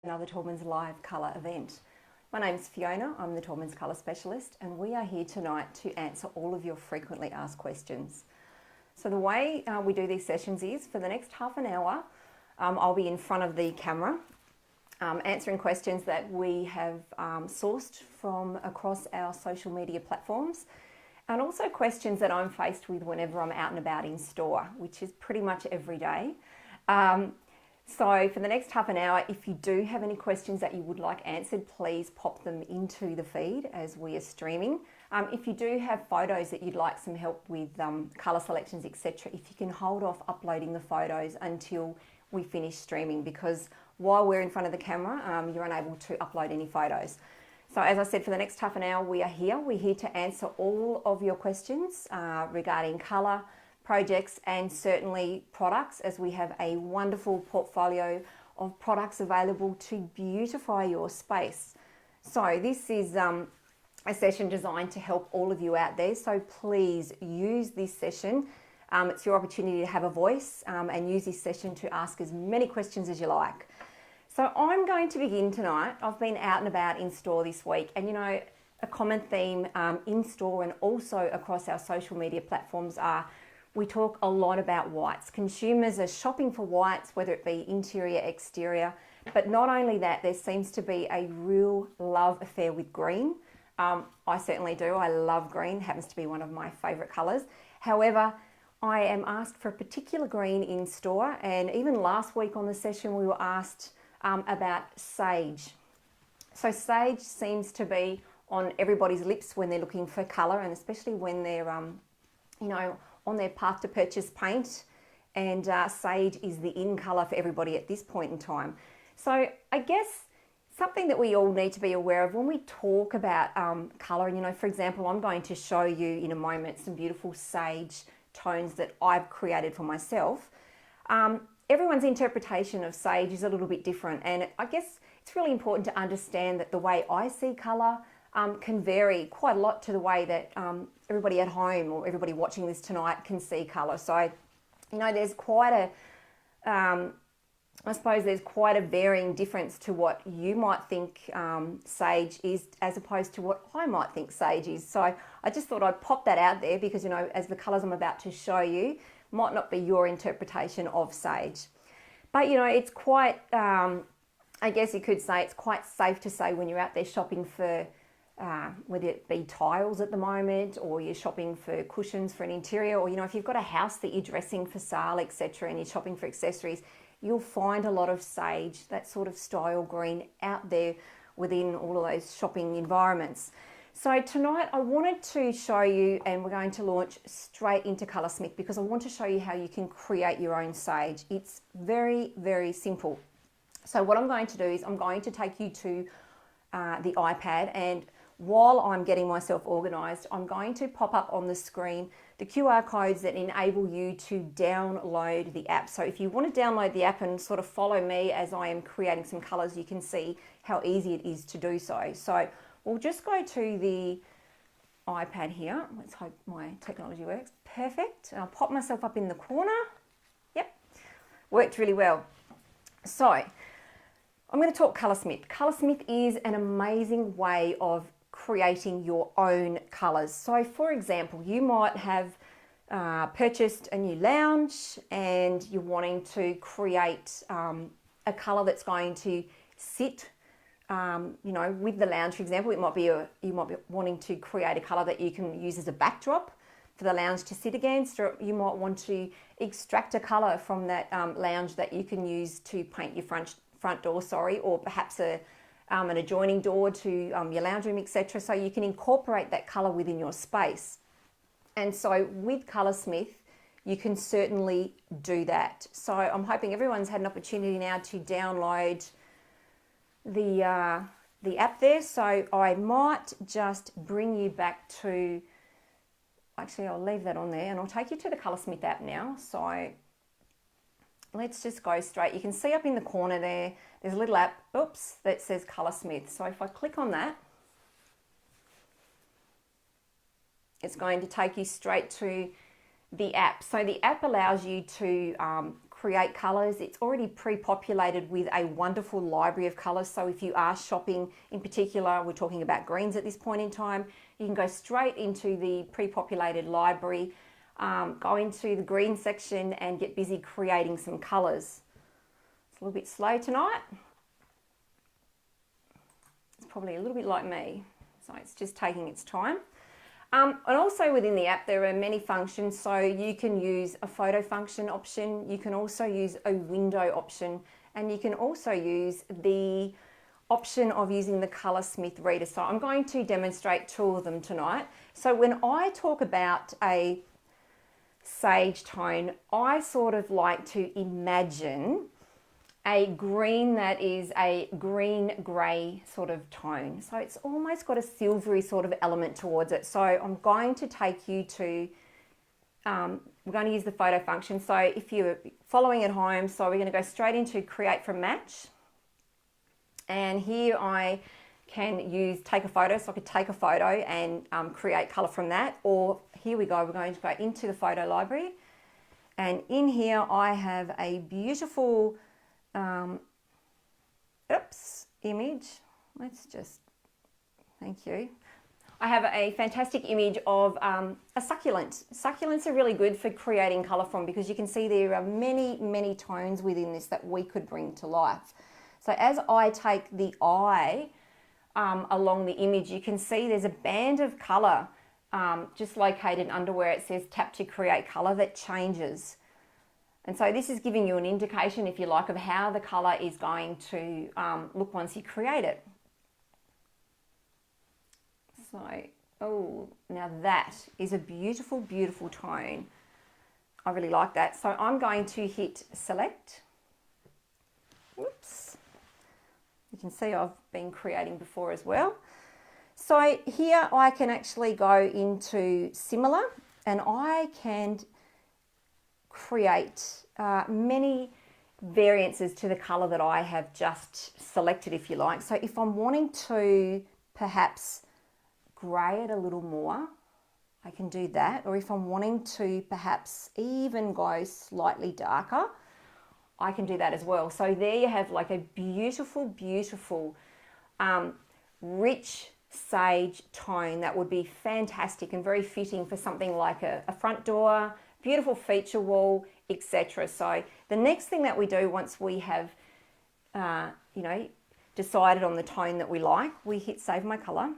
Another Taubmans live colour event. My name's Fiona, I'm the Taubmans colour specialist, and we are here tonight to answer all of your frequently asked questions. So the way we do these sessions is, for the next half an hour, I'll be in front of the camera answering questions that we have sourced from across our social media platforms, and also questions that I'm faced with whenever I'm out and about in store, which is pretty much every day. So for the next half an hour, if you do have any questions that you would like answered, please pop them into the feed as we are streaming. If you do have photos that you'd like some help with colour selections, etc., if you can hold off uploading the photos until we finish streaming, because while we're in front of the camera, you're unable to upload any photos. So as I said, for the next half an hour, we are here. We're here to answer all of your questions regarding colour, projects, and certainly products, as we have a wonderful portfolio of products available to beautify your space. So this is a session designed to help all of you out there, so please use this session. It's your opportunity to have a voice and use this session to ask as many questions as you like. So I'm going to begin tonight. I've been out and about in store this week, and you know, a common theme in store and also across our social media platforms are we talk a lot about whites. Consumers are shopping for whites, whether it be interior, exterior, but not only that, there seems to be a real love affair with green. I certainly do. I love green, happens to be one of my favourite colours. However, I am asked for a particular green in store, and even last week on the session we were asked about sage. So sage seems to be on everybody's lips when they're looking for colour, and especially when they're, you know, on their path to purchase paint, and sage is the in colour for everybody at this point in time. So I guess something that we all need to be aware of when we talk about colour, and you know, for example, I'm going to show you in a moment some beautiful sage tones that I've created for myself. Everyone's interpretation of sage is a little bit different, and I guess it's really important to understand that the way I see colour can vary quite a lot to the way that everybody at home or everybody watching this tonight can see colour. So, you know, there's quite a, I suppose there's quite a varying difference to what you might think sage is as opposed to what I might think sage is. So I just thought I'd pop that out there because, you know, as the colours I'm about to show you might not be your interpretation of sage. But, you know, it's quite, I guess you could say it's quite safe to say when you're out there shopping for whether it be tiles at the moment, or you're shopping for cushions for an interior, or you know, if you've got a house that you're dressing for sale, etc., and you're shopping for accessories, you'll find a lot of sage, that sort of style green, out there within all of those shopping environments. So tonight I wanted to show you, and we're going to launch straight into Colorsmith because I want to show you how you can create your own sage. It's very, very simple. So what I'm going to do is I'm going to take you to the iPad, and while I'm getting myself organised, I'm going to pop up on the screen the QR codes that enable you to download the app. So if you want to download the app and sort of follow me as I am creating some colours, you can see how easy it is to do so. So we'll just go to the iPad here. Let's hope my technology works. Perfect. I'll pop myself up in the corner. Yep, worked really well. So I'm going to talk Colorsmith. Colorsmith is an amazing way of creating your own colours. So for example, you might have purchased a new lounge and you're wanting to create a colour that's going to sit, you know, with the lounge. For example, it might be you might be wanting to create a colour that you can use as a backdrop for the lounge to sit against, or you might want to extract a colour from that lounge that you can use to paint your front door, or perhaps an adjoining door to your lounge room, etc. So you can incorporate that colour within your space. And so with Colorsmith, you can certainly do that. So I'm hoping everyone's had an opportunity now to download the app there. So I might just bring you back to, actually I'll leave that on there and I'll take you to the Colorsmith app now. So let's just go straight. You can see up in the corner there, there's a little app, oops, that says Colorsmith. So if I click on that, it's going to take you straight to the app. So the app allows you to create colors. It's already pre-populated with a wonderful library of colors. So if you are shopping in particular, we're talking about greens at this point in time, you can go straight into the pre-populated library, go into the green section and get busy creating some colors. It's a little bit slow tonight. It's probably a little bit like me. So it's just taking its time. And also within the app, there are many functions. So you can use a photo function option. You can also use a window option. And you can also use the option of using the Colorsmith reader. So I'm going to demonstrate two of them tonight. So when I talk about a sage tone, I sort of like to imagine a green that is a green-grey sort of tone. So it's almost got a silvery sort of element towards it. So I'm going to take you to, we're going to use the photo function. So if you're following at home, so we're going to go straight into create from match. And here I can take a photo. So I could take a photo and create colour from that. Or here we go, we're going to go into the photo library. And in here I have a beautiful image. Let's just, thank you. I have a fantastic image of a succulent. Succulents are really good for creating colour from because you can see there are many, many tones within this that we could bring to life. So as I take the eye along the image, you can see there's a band of colour just located under where it says tap to create colour that changes. And so this is giving you an indication, if you like, of how the colour is going to look once you create it. So, oh, now that is a beautiful, beautiful tone. I really like that. So I'm going to hit select. Whoops. You can see I've been creating before as well. So here I can actually go into similar and I can create many variances to the colour that I have just selected, if you like. So if I'm wanting to perhaps grey it a little more, I can do that. Or if I'm wanting to perhaps even go slightly darker, I can do that as well. So there you have like a beautiful, beautiful, rich sage tone that would be fantastic and very fitting for something like a front door, beautiful feature wall, etc. So the next thing that we do once we have, decided on the tone that we like, we hit save my colour.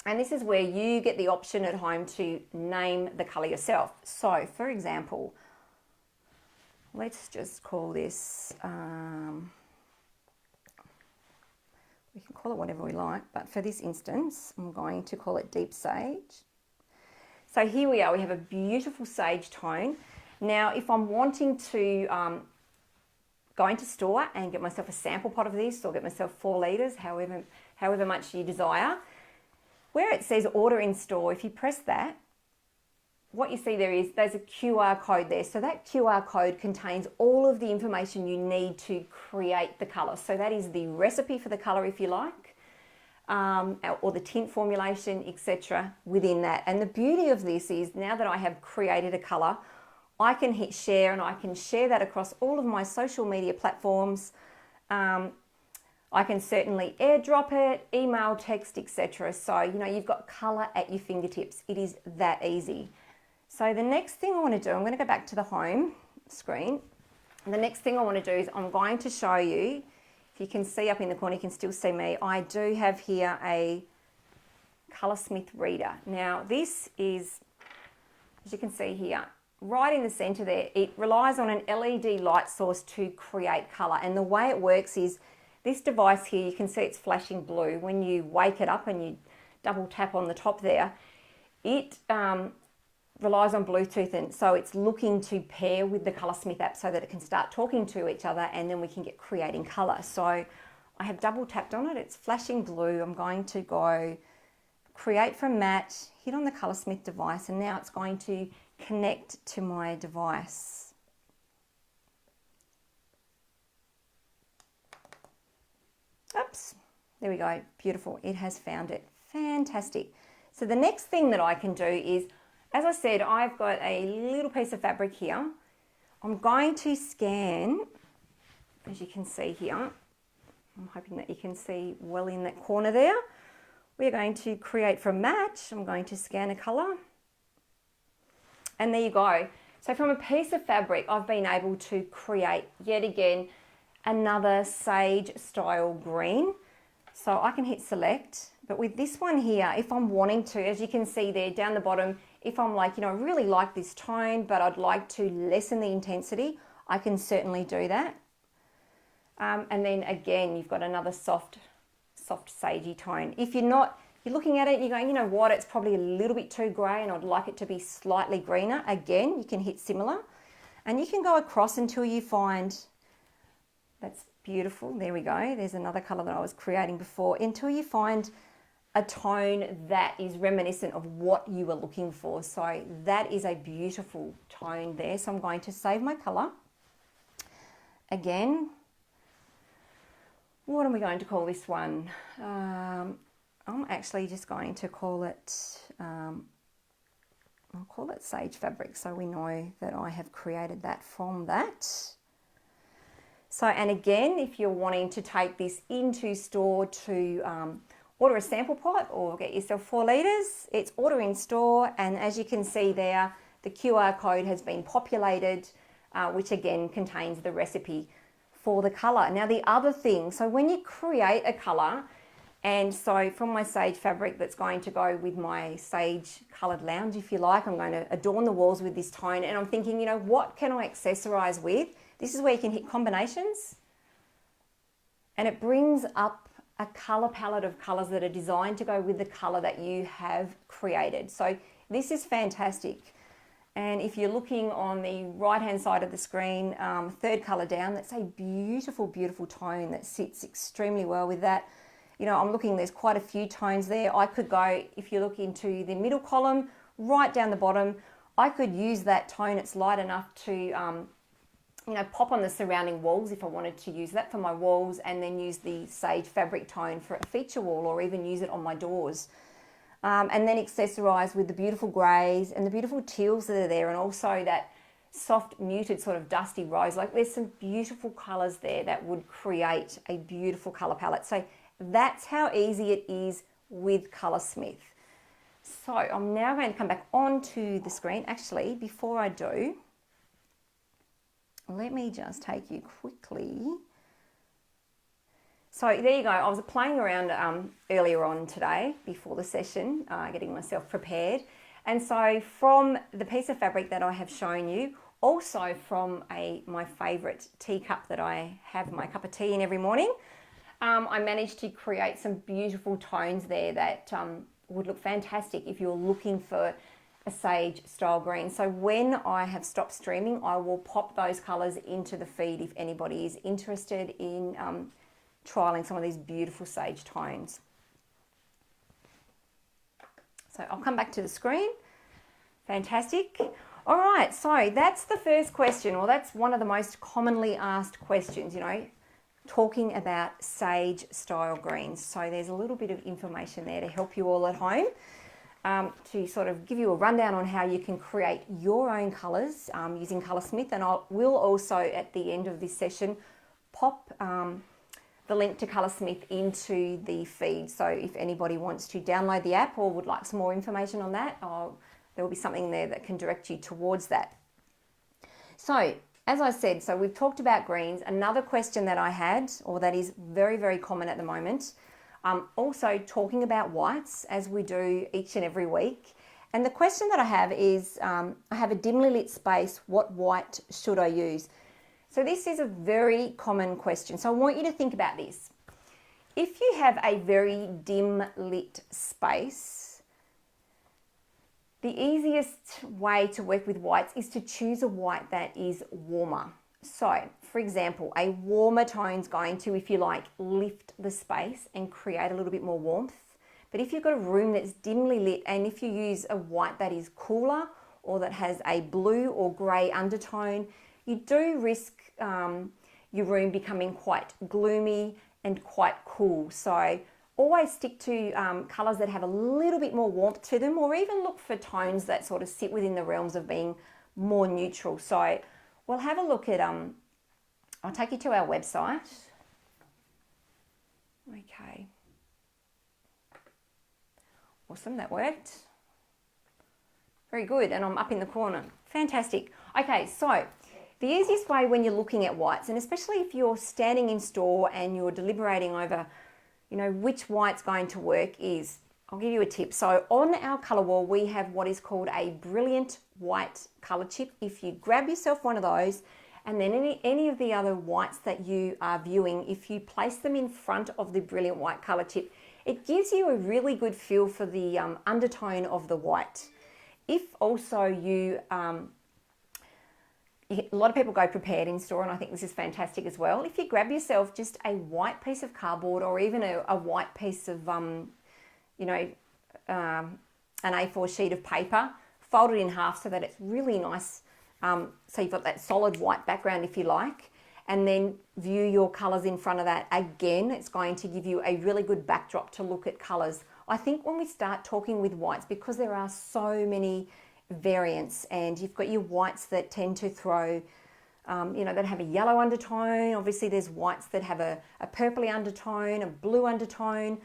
And this is where you get the option at home to name the colour yourself. So for example, let's just call this, we can call it whatever we like, but for this instance, I'm going to call it Deep Sage. So here we are, we have a beautiful sage tone. Now, if I'm wanting to go into store and get myself a sample pot of this or get myself 4 litres, however much you desire, where it says order in store, if you press that, what you see there's a QR code there. So that QR code contains all of the information you need to create the colour. So that is the recipe for the colour, if you like, or the tint formulation, etc. within that. And the beauty of this is now that I have created a colour, I can hit share and I can share that across all of my social media platforms. I can certainly airdrop it, email, text, etc. So, you've got colour at your fingertips. It is that easy. So the next thing I want to do, I'm going to go back to the home screen. And the next thing I want to do is I'm going to show you, if you can see up in the corner, you can still see me. I do have here a Colorsmith reader. Now this is, as you can see here, right in the center there, it relies on an LED light source to create color. And the way it works is this device here, you can see it's flashing blue. When you wake it up and you double tap on the top there, it relies on Bluetooth, and so it's looking to pair with the Colorsmith app so that it can start talking to each other and then we can get creating color. So I have double tapped on it, it's flashing blue. I'm going to go create from matte, hit on the Colorsmith device, and now it's going to connect to my device. Oops, there we go, beautiful, it has found it, fantastic. So the next thing that I can do is, as I said, I've got a little piece of fabric here. I'm going to scan, as you can see here. I'm hoping that you can see well in that corner there. We're going to create from match. I'm going to scan a colour. And there you go. So from a piece of fabric, I've been able to create, yet again, another sage style green. So I can hit select, but with this one here, if I'm wanting to, as you can see there down the bottom, if I'm like, I really like this tone, but I'd like to lessen the intensity, I can certainly do that. And then again, you've got another soft sagey tone. If you're looking at it, you're going, you know what, it's probably a little bit too grey and I'd like it to be slightly greener. Again, you can hit similar and you can go across until you find, that's beautiful, there we go. There's another colour that I was creating before, until you find a tone that is reminiscent of what you were looking for. So that is a beautiful tone there. So I'm going to save my colour. Again, what are we going to call this one? I'm actually just going to call it, I'll call it Sage Fabric, so we know that I have created that from that. So, and again, if you're wanting to take this into store to order a sample pot or get yourself 4 litres, it's order in store, and as you can see there, the QR code has been populated, which again contains the recipe for the colour. Now the other thing, so when you create a colour, and so from my sage fabric that's going to go with my sage coloured lounge, if you like, I'm going to adorn the walls with this tone, and I'm thinking, what can I accessorise with? This is where you can hit combinations, and it brings up a colour palette of colours that are designed to go with the colour that you have created. So this is fantastic. And if you're looking on the right hand side of the screen, third colour down, that's a beautiful, beautiful tone that sits extremely well with that. I'm looking, there's quite a few tones there. I could go, if you look into the middle column, right down the bottom, I could use that tone. It's light enough to, pop on the surrounding walls if I wanted to use that for my walls, and then use the sage fabric tone for a feature wall, or even use it on my doors. And then accessorise with the beautiful greys and the beautiful teals that are there, and also that soft muted sort of dusty rose. Like, there's some beautiful colours there that would create a beautiful colour palette. So that's how easy it is with Colorsmith. So I'm now going to come back onto the screen. Actually, before I do, let me just take you quickly. So there you go. I was playing around earlier on today before the session, getting myself prepared. And so from the piece of fabric that I have shown you, also from my favourite teacup that I have my cup of tea in every morning, I managed to create some beautiful tones there that would look fantastic if you're looking for a sage style green. So when I have stopped streaming, I will pop those colours into the feed if anybody is interested in trialling some of these beautiful sage tones. So I'll come back to the screen. Fantastic. All right, so that's the first question, or that's one of the most commonly asked questions, talking about sage style greens. So there's a little bit of information there to help you all at home, to sort of give you a rundown on how you can create your own colours using Colorsmith. And we'll also at the end of this session pop the link to Colorsmith into the feed. So if anybody wants to download the app or would like some more information on that, there will be something there that can direct you towards that. So as I said, so we've talked about greens. Another question that I had, or that is very, very common at the moment, also talking about whites, as we do each and every week. And the question that I have is, I have a dimly lit space, what white should I use? So this is a very common question. So I want you to think about this. If you have a very dim lit space, the easiest way to work with whites is to choose a white that is warmer. So, for example, a warmer tone is going to, if you like, lift the space and create a little bit more warmth. But if you've got a room that's dimly lit, and if you use a white that is cooler or that has a blue or grey undertone, you do risk your room becoming quite gloomy and quite cool. So always stick to colours that have a little bit more warmth to them, or even look for tones that sort of sit within the realms of being more neutral. So Well, have a look at, I'll take you to our website. Okay. Awesome, that worked. Very good, and I'm up in the corner. Fantastic. Okay, so the easiest way when you're looking at whites, and especially if you're standing in store and you're deliberating over, you know, which white's going to work is, I'll give you a tip. So on our colour wall, we have what is called a brilliant white colour chip. If you grab yourself one of those, and then any of the other whites that you are viewing, if you place them in front of the brilliant white colour chip, it gives you a really good feel for the undertone of the white. If also you, a lot of people go prepared in store, and I think this is fantastic as well. If you grab yourself just a white piece of cardboard or even a white piece of, you know, an A4 sheet of paper, fold it in half so that it's really nice. So you've got that solid white background if you like, and then view your colours in front of that. Again, it's going to give you a really good backdrop to look at colours. I think when we start talking with whites, because there are so many variants, and you've got your whites that tend to throw, you know, that have a yellow undertone. Obviously there's whites that have a purpley undertone, a blue undertone.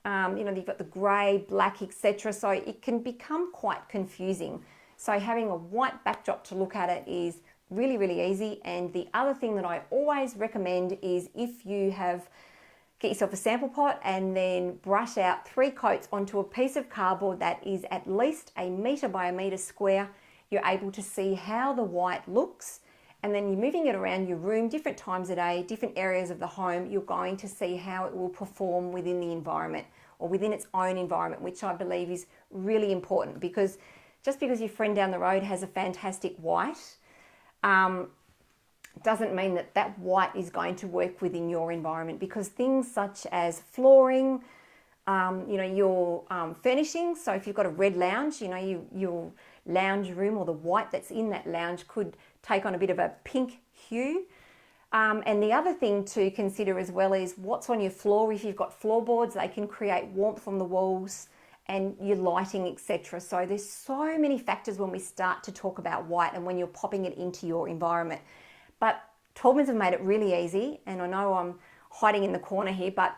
You know, you've got the grey, black, etc. So it can become quite confusing. So having a white backdrop to look at it is really, really easy. And the other thing that I always recommend is if you get yourself a sample pot and then brush out 3 coats onto a piece of cardboard that is at least 1 metre by 1 metre square, you're able to see how the white looks. And then you're moving it around your room different times a day, different areas of the home, you're going to see how it will perform within the environment or within its own environment, which I believe is really important, because just because your friend down the road has a fantastic white, doesn't mean that that white is going to work within your environment, because things such as flooring, you know, your furnishings. So if you've got a red lounge, you know, your lounge room or the white that's in that lounge could take on a bit of a pink hue. And the other thing to consider as well is what's on your floor. If you've got floorboards, they can create warmth on the walls, and your lighting, etc. So there's so many factors when we start to talk about white and when you're popping it into your environment. But Taubmans have made it really easy, and I know I'm hiding in the corner here, but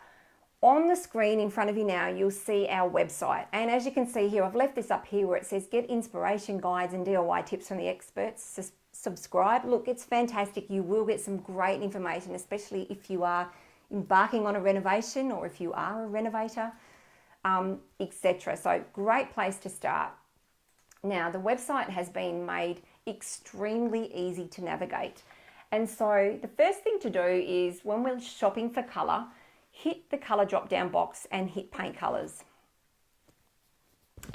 on the screen in front of you now, you'll see our website. And as you can see here, I've left this up here where it says get inspiration, guides and DIY tips from the experts. Subscribe. Look, it's fantastic. You will get some great information, especially if you are embarking on a renovation or if you are a renovator, etc. So great place to start. Now, the website has been made extremely easy to navigate. And so the first thing to do is when we're shopping for colour, hit the colour drop down box and hit paint colours.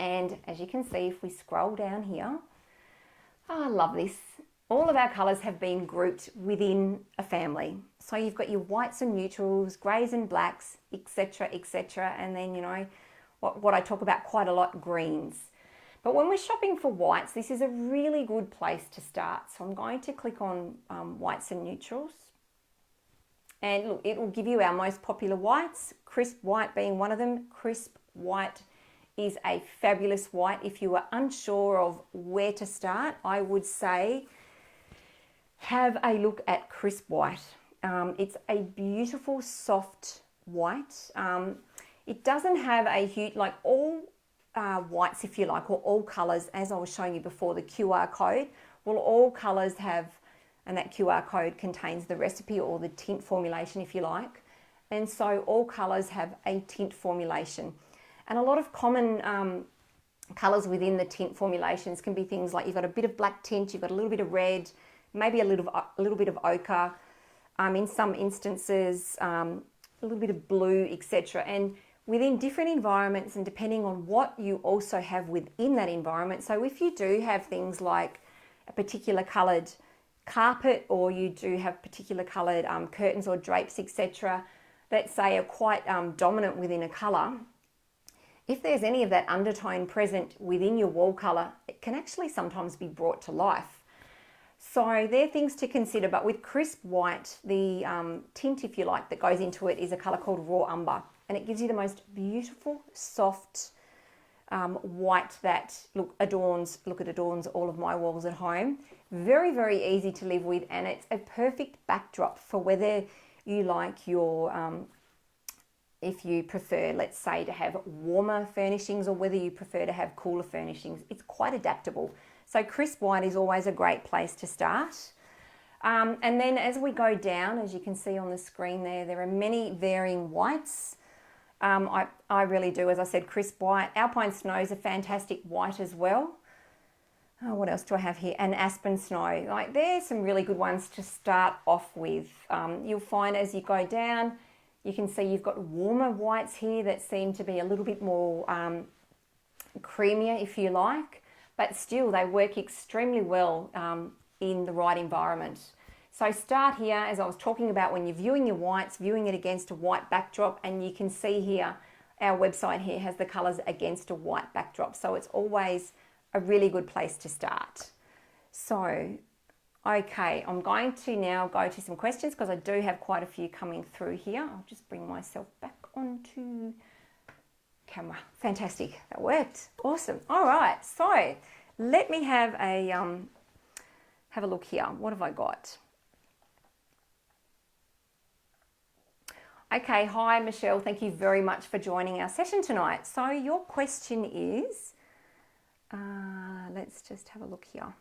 And as you can see, if we scroll down here, oh, I love this. All of our colours have been grouped within a family. So you've got your whites and neutrals, greys and blacks, etc., etc. And then, you know, what I talk about quite a lot, greens. But when we're shopping for whites, this is a really good place to start. So I'm going to click on whites and neutrals. And look, it will give you our most popular whites, crisp white being one of them. Crisp white is a fabulous white. If you are unsure of where to start, I would say have a look at crisp white. It's a beautiful, soft white. It doesn't have a huge, like all whites, if you like, or all colours, as I was showing you before, the QR code, well, all colours have, and that QR code contains the recipe or the tint formulation, if you like. And so all colours have a tint formulation. And a lot of common colours within the tint formulations can be things like you've got a bit of black tint, you've got a little bit of red, maybe a little bit of ochre, in some instances, a little bit of blue, etc. And within different environments and depending on what you also have within that environment. So if you do have things like a particular coloured carpet, or you do have particular coloured curtains or drapes, etc., that say are quite dominant within a colour, if there's any of that undertone present within your wall colour, it can actually sometimes be brought to life. So they're things to consider. But with crisp white, the tint, if you like, that goes into it is a colour called raw umber, and it gives you the most beautiful, soft, white that adorns all of my walls at home. Very, very easy to live with, and it's a perfect backdrop for whether you like your, if you prefer, let's say, to have warmer furnishings or whether you prefer to have cooler furnishings. It's quite adaptable. So crisp white is always a great place to start. And then as we go down, as you can see on the screen there are many varying whites. I really do, as I said, crisp white. Alpine snow is a fantastic white as well. Oh, what else do I have here? And aspen snow. Like, there's some really good ones to start off with. You'll find as you go down, you can see you've got warmer whites here that seem to be a little bit more creamier, if you like, but still they work extremely well in the right environment. So start here, as I was talking about, when you're viewing your whites, viewing it against a white backdrop, and you can see here, our website here has the colours against a white backdrop. So it's always a really good place to start. So, okay, I'm going to now go to some questions because I do have quite a few coming through here. I'll just bring myself back onto camera. Fantastic, that worked. Awesome. All right, so let me have a look here. What have I got? Okay, hi Michelle, thank you very much for joining our session tonight. So your question is, let's just have a look here.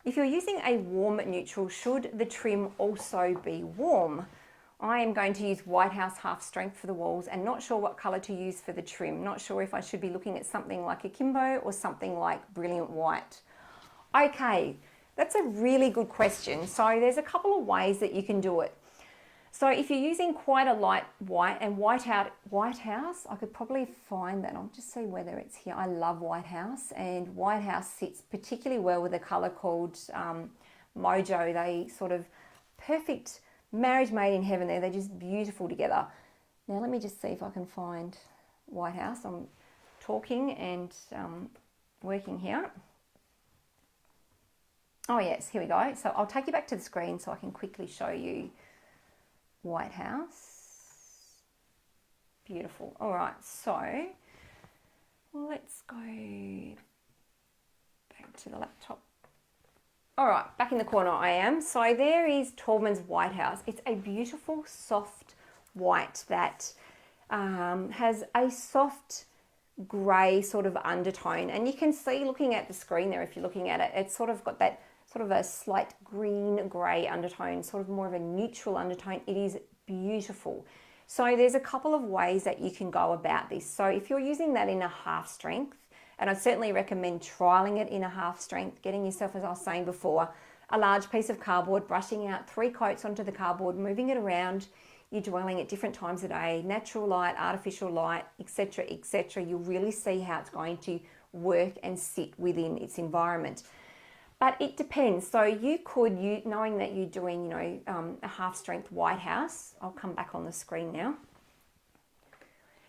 If you're using a warm neutral, should the trim also be warm? I am going to use White House half strength for the walls and not sure what colour to use for the trim. Not sure if I should be looking at something like a Kimbo or something like Brilliant White. Okay, that's a really good question. So there's a couple of ways that you can do it. So if you're using quite a light white, and White House, I could probably find that. I'll just see whether it's here. I love White House, and White House sits particularly well with a colour called Mojo. They sort of perfect marriage made in heaven there. They're just beautiful together. Now let me just see if I can find White House. I'm talking and working here. Oh yes, here we go. So I'll take you back to the screen so I can quickly show you White House. Beautiful. All right, so let's go back to the laptop. All right, back in the corner I am. So there is Taubmans White House. It's a beautiful soft white that has a soft grey sort of undertone, and you can see looking at the screen there, if you're looking at it, it's sort of got that sort of a slight green grey undertone, sort of more of a neutral undertone. It is beautiful. So there's a couple of ways that you can go about this. So if you're using that in a half strength, and I certainly recommend trialing it in a half strength, getting yourself, as I was saying before, a large piece of cardboard, brushing out 3 coats onto the cardboard, moving it around, you're dwelling at different times of day, natural light, artificial light, etc., etc. You'll really see how it's going to work and sit within its environment. But it depends. So you could, knowing that you're doing, a half strength White House, I'll come back on the screen now.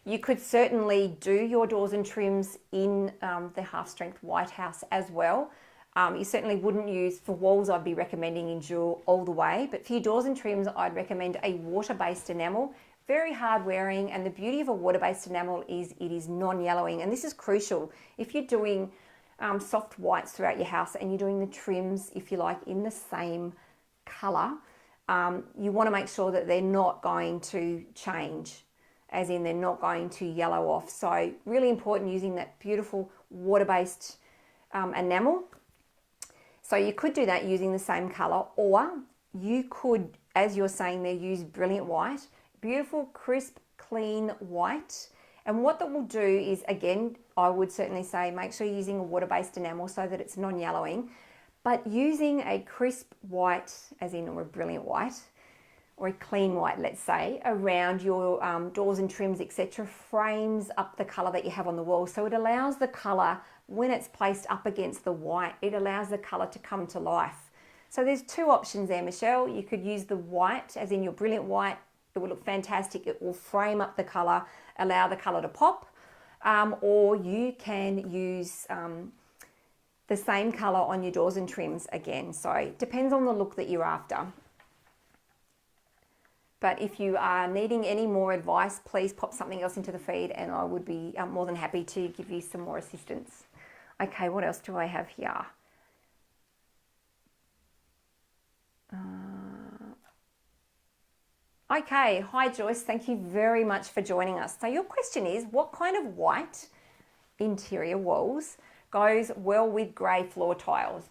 You could certainly do your doors and trims in the half strength White House as well. You certainly wouldn't use, for walls I'd be recommending Endure all the way, but for your doors and trims I'd recommend a water-based enamel. Very hard wearing, and the beauty of a water-based enamel is it is non-yellowing, and this is crucial. If you're doing soft whites throughout your house and you're doing the trims, if you like, in the same colour, you want to make sure that they're not going to change, as in they're not going to yellow off. So really important using that beautiful water-based enamel. So you could do that using the same colour, or you could, as you're saying there, use Brilliant White, beautiful, crisp, clean white. And what that will do is, again, I would certainly say make sure you're using a water-based enamel so that it's non-yellowing, but using a crisp white, as in, or a brilliant white, or a clean white, let's say, around your doors and trims, etc., frames up the colour that you have on the wall. So it allows the colour, when it's placed up against the white, it allows the colour to come to life. So there's 2 options there, Michelle. You could use the white, as in your brilliant white. It will look fantastic. It will frame up the colour, allow the colour to pop, or you can use the same colour on your doors and trims again. So it depends on the look that you're after. But if you are needing any more advice, please pop something else into the feed and I would be more than happy to give you some more assistance. Okay, what else do I have here? Okay, hi Joyce, thank you very much for joining us. So your question is, what kind of white interior walls goes well with grey floor tiles?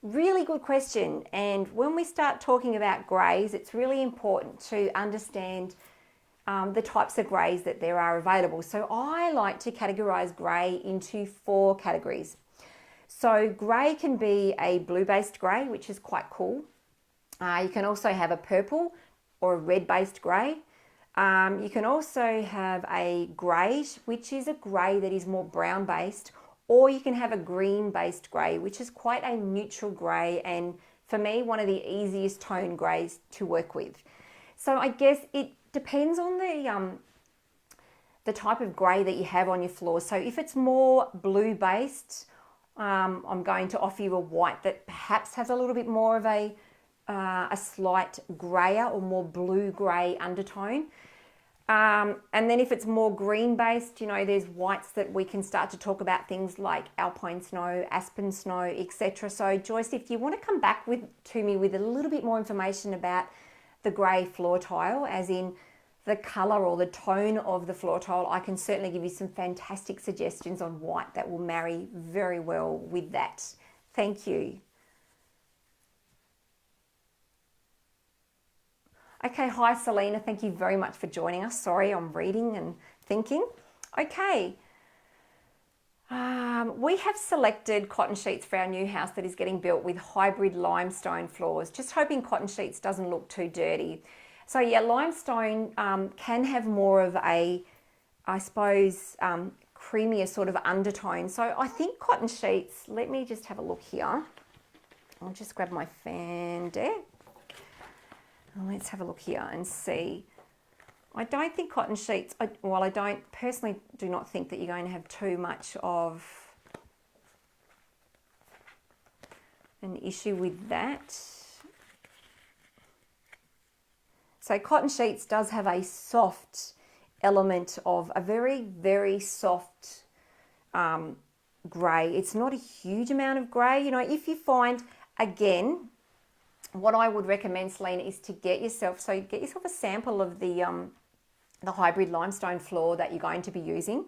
Really good question. And when we start talking about greys, it's really important to understand the types of greys that there are available. So I like to categorize grey into 4 categories. So grey can be a blue-based grey, which is quite cool. You can also have a purple or a red-based grey. You can also have a greige, which is a grey that is more brown-based, or you can have a green-based grey, which is quite a neutral grey, and for me, one of the easiest tone greys to work with. So I guess it depends on the type of grey that you have on your floor. So if it's more blue-based, I'm going to offer you a white that perhaps has a little bit more of a slight greyer or more blue-grey undertone. And then if it's more green based, you know, there's whites that we can start to talk about, things like alpine snow, aspen snow, etc. So Joyce, if you want to come back to me with a little bit more information about the grey floor tile, as in the colour or the tone of the floor tile, I can certainly give you some fantastic suggestions on white that will marry very well with that. Thank you. Okay, hi Selena, thank you very much for joining us. Sorry, I'm reading and thinking. Okay, we have selected cotton sheets for our new house that is getting built with hybrid limestone floors. Just hoping cotton sheets doesn't look too dirty. So yeah, limestone can have more of a, I suppose, creamier sort of undertone. So I think cotton sheets, let me just have a look here. I'll just grab my fan deck. Let's have a look here and see. I don't think cotton sheets, well, I personally do not think that you're going to have too much of an issue with that. So cotton sheets does have a soft element of a very, very soft grey. It's not a huge amount of grey. You know, if you find, again, what I would recommend, Selena, is to get yourself a sample of the hybrid limestone floor that you're going to be using,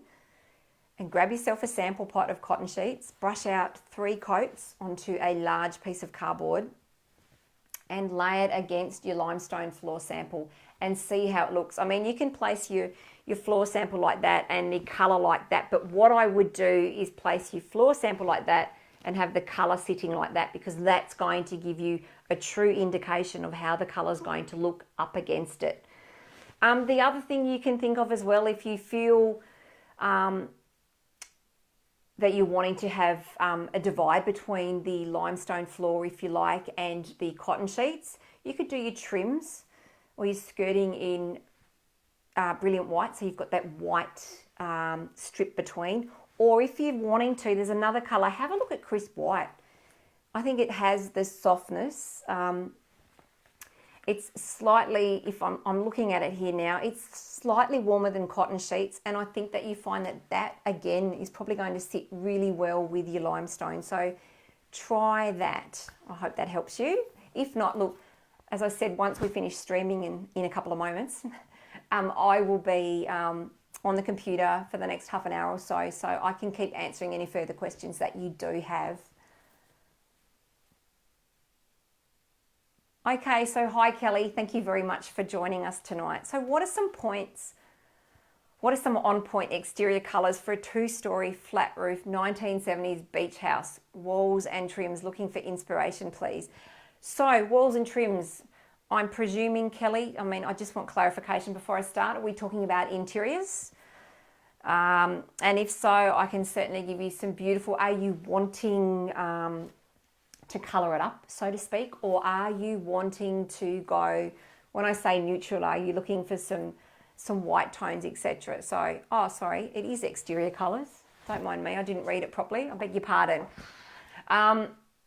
and grab yourself a sample pot of cotton sheets, brush out 3 coats onto a large piece of cardboard and lay it against your limestone floor sample and see how it looks. I mean, you can place your floor sample like that and the colour like that, but what I would do is place your floor sample like that and have the colour sitting like that, because that's going to give you a true indication of how the colour is going to look up against it. The other thing you can think of as well, if you feel that you're wanting to have a divide between the limestone floor, if you like, and the cotton sheets, you could do your trims or your skirting in brilliant white, so you've got that white strip between. Or if you're wanting to, there's another colour, have a look at crisp white. I think it has the softness. It's slightly, if I'm looking at it here now, it's slightly warmer than cotton sheets, and I think that you find that again is probably going to sit really well with your limestone. So try that. I hope that helps you. If not, look, as I said, once we finish streaming in a couple of moments, I will be on the computer for the next half an hour or so I can keep answering any further questions that you do have. Okay, so hi Kelly, thank you very much for joining us tonight. So what are some on-point exterior colours for a 2-storey flat roof 1970s beach house? Walls and trims, looking for inspiration please. So walls and trims, I'm presuming, Kelly, I mean, I just want clarification before I start. Are we talking about interiors? And if so, I can certainly give you some beautiful, are you wanting to colour it up, so to speak, or are you wanting to go, when I say neutral, are you looking for some white tones, etc.? So, oh, sorry, it is exterior colours. Don't mind me, I didn't read it properly. I beg your pardon.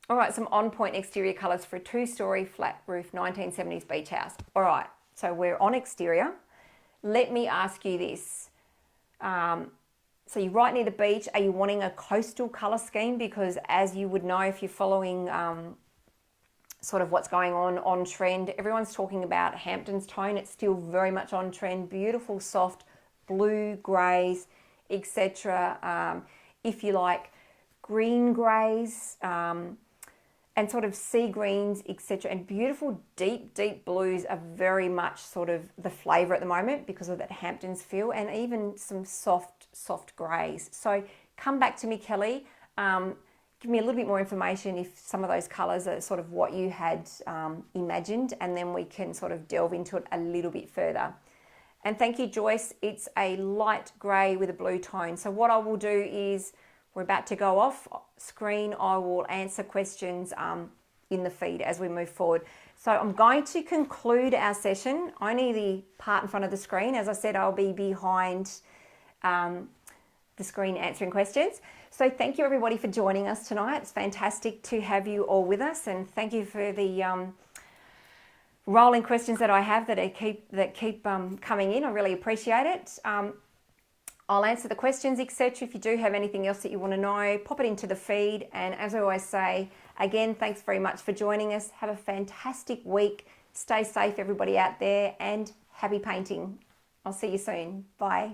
All right, some on-point exterior colours for a 2-storey flat roof 1970s beach house. All right, So we're on exterior. Let me ask you this. So you're right near the beach. Are you wanting a coastal colour scheme? Because as you would know if you're following sort of what's going on trend, everyone's talking about Hampton's tone. It's still very much on trend. Beautiful, soft blue, greys, etc. If you like green greys and sort of sea greens, etc. And beautiful, deep, deep blues are very much sort of the flavour at the moment because of that Hampton's feel, and even some soft greys. So come back to me, Kelly. Give me a little bit more information if some of those colours are sort of what you had imagined, and then we can sort of delve into it a little bit further. And thank you, Joyce. It's a light grey with a blue tone. So what I will do is, we're about to go off screen. I will answer questions in the feed as we move forward. So I'm going to conclude our session, only the part in front of the screen. As I said, I'll be behind the screen answering questions. So thank you everybody for joining us tonight. It's fantastic to have you all with us, and thank you for the rolling questions that I have that keep coming in. I really appreciate it. I'll answer the questions, etc. If you do have anything else that you want to know, pop it into the feed. And as I always say, again, thanks very much for joining us. Have a fantastic week. Stay safe, everybody out there, and happy painting. I'll see you soon. Bye.